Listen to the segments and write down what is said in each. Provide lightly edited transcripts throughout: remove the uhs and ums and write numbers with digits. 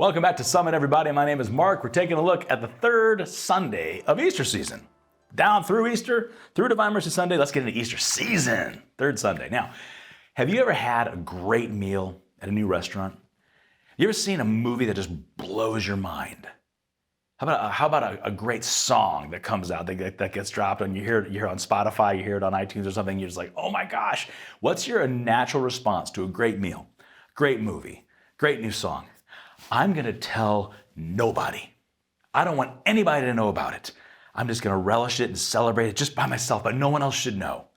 Welcome back to Summit, everybody. My name is Mark. We're taking a look at the third Sunday of Easter season. Down through Easter, through Divine Mercy Sunday, let's get into Easter season, third Sunday. Now, have you ever had a great meal at a new restaurant? You ever seen a movie that just blows your mind? How about a great song that comes out, that gets dropped, and you hear it on Spotify, you hear it on iTunes or something, you're just like, oh my gosh. What's your natural response to a great meal, great movie, great new song? I'm going to tell nobody. I don't want anybody to know about it. I'm just going to relish it and celebrate it just by myself, but no one else should know.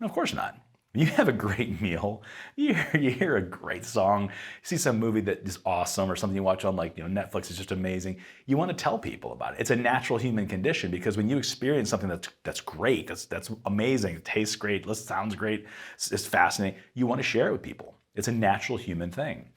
No, of course not. You have a great meal, you hear a great song, you see some movie that is awesome or something you watch on Netflix is just amazing. You want to tell people about it. It's a natural human condition because when you experience something that's great, that's amazing, it tastes great, sounds great, it's fascinating, you want to share it with people. It's a natural human thing.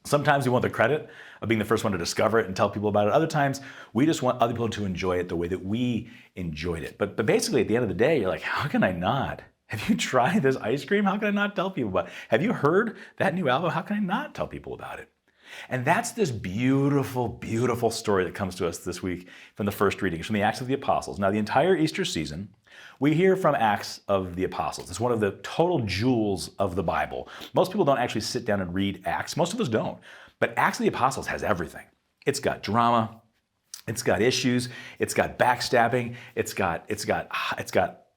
Sometimes we want the credit of being the first one to discover it and tell people about it. Other times, we just want other people to enjoy it the way that we enjoyed it. But basically, at the end of the day, you're like, how can I not? Have you tried this ice cream? How can I not tell people about it? Have you heard that new album? How can I not tell people about it? And that's this beautiful, beautiful story that comes to us this week from the first readings, from the Acts of the Apostles. Now, the entire Easter season, we hear from Acts of the Apostles. It's one of the total jewels of the Bible. Most people don't actually sit down and read Acts. Most of us don't. But Acts of the Apostles has everything. It's got drama. It's got issues. It's got backstabbing. It's got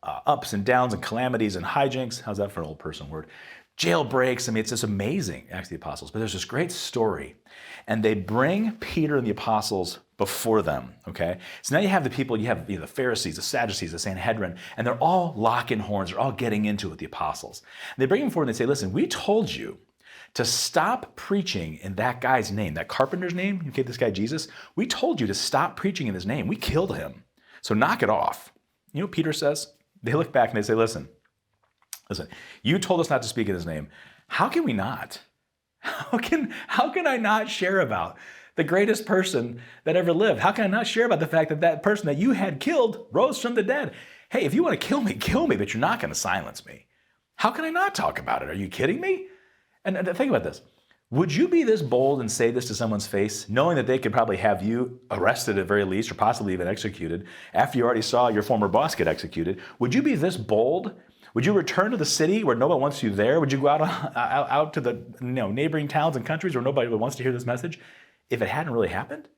ups and downs and calamities and hijinks. How's that for an old person word? Jailbreaks. I mean, it's just amazing, Acts of the Apostles. But there's this great story. And they bring Peter and the apostles before them, okay? So now you have the people, you have the Pharisees, the Sadducees, the Sanhedrin, and they're all locking horns. They're all getting into it with the apostles. And they bring them forward and they say, listen, we told you to stop preaching in that guy's name, that carpenter's name, okay, this guy Jesus. We told you to stop preaching in his name. We killed him. So knock it off. You know what Peter says? They look back and they say, listen, you told us not to speak in his name. How can we not? How can I not share about the greatest person that ever lived? How can I not share about the fact that that person that you had killed rose from the dead? Hey, if you want to kill me, but you're not going to silence me. How can I not talk about it? Are you kidding me? And think about this. Would you be this bold and say this to someone's face, knowing that they could probably have you arrested at very least, or possibly even executed, after you already saw your former boss get executed? Would you be this bold? Would you return to the city where nobody wants you there? Would you go out to the neighboring towns and countries where nobody wants to hear this message if it hadn't really happened?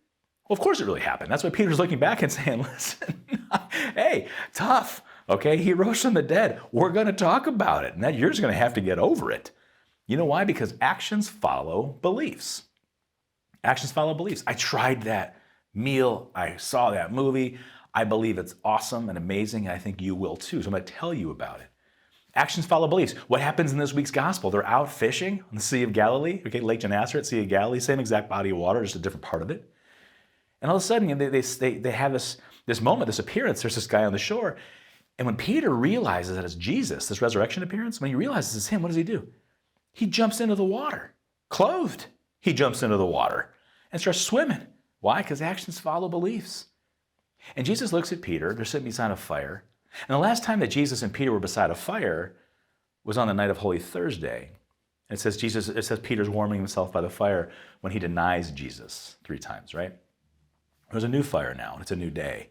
Well, of course it really happened. That's why Peter's looking back and saying, listen, hey, tough, okay? He rose from the dead. We're going to talk about it. And that you're just going to have to get over it. You know why? Because actions follow beliefs. Actions follow beliefs. I tried that meal. I saw that movie. I believe it's awesome and amazing. And I think you will too. So I'm going to tell you about it. Actions follow beliefs. What happens in this week's gospel? They're out fishing on the Sea of Galilee, okay, Lake Gennesaret, Sea of Galilee, same exact body of water, just a different part of it. And all of a sudden, they have this moment, this appearance. There's this guy on the shore. And when Peter realizes that it's Jesus, this resurrection appearance, when he realizes it's him, what does he do? He jumps into the water, clothed. He jumps into the water and starts swimming. Why? Because actions follow beliefs. And Jesus looks at Peter. They're sitting beside a fire. And the last time that Jesus and Peter were beside a fire was on the night of Holy Thursday. And it says Peter's warming himself by the fire when he denies Jesus 3 times, right? There's a new fire now, and it's a new day,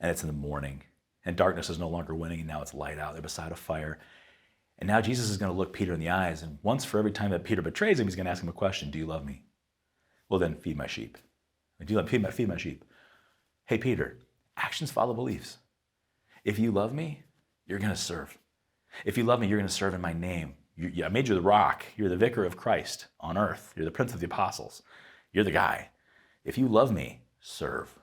and it's in the morning, and darkness is no longer winning, and now it's light out. They're beside a fire. And now Jesus is going to look Peter in the eyes, and once for every time that Peter betrays him, he's going to ask him a question. Do you love me? Well, then feed my sheep. Do you love me? Feed my sheep. Hey, Peter, actions follow beliefs. If you love me, you're going to serve. If you love me, you're going to serve in my name. I made you the rock. You're the vicar of Christ on earth. You're the prince of the apostles. You're the guy. If you love me, serve.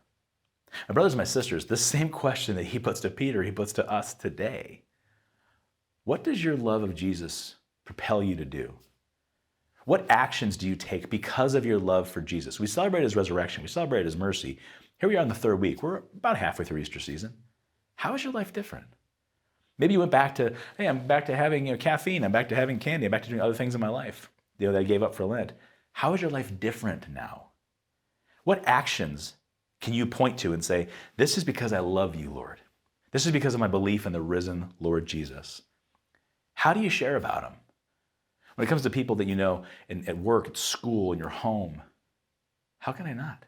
My brothers and my sisters, this same question that he puts to Peter, he puts to us today. What does your love of Jesus propel you to do? What actions do you take because of your love for Jesus? We celebrate his resurrection. We celebrate his mercy. Here we are in the 3rd week. We're about halfway through Easter season. How is your life different? Maybe you went back to, hey, I'm back to having caffeine. I'm back to having candy. I'm back to doing other things in my life that I gave up for Lent. How is your life different now? What actions can you point to and say, this is because I love you, Lord. This is because of my belief in the risen Lord Jesus. How do you share about him? When it comes to people that you know at work, at school, in your home, How can I not?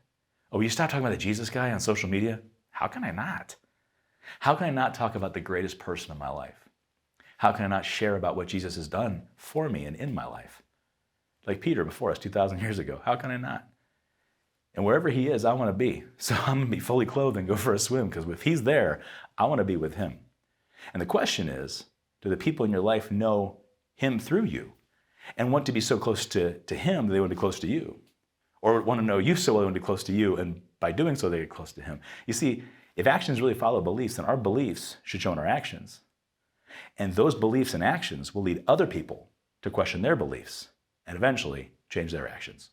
Oh, will you stop talking about the Jesus guy on social media? How can I not? How can I not talk about the greatest person in my life? How can I not share about what Jesus has done for me and in my life? Like Peter before us 2,000 years ago. How can I not? And wherever he is, I want to be. So I'm going to be fully clothed and go for a swim, because if he's there, I want to be with him. And the question is, do the people in your life know him through you and want to be so close to him that they want to be close to you? Or want to know you so well they want to be close to you, and by doing so they get close to him? You see, if actions really follow beliefs, then our beliefs should show in our actions. And those beliefs and actions will lead other people to question their beliefs and eventually change their actions.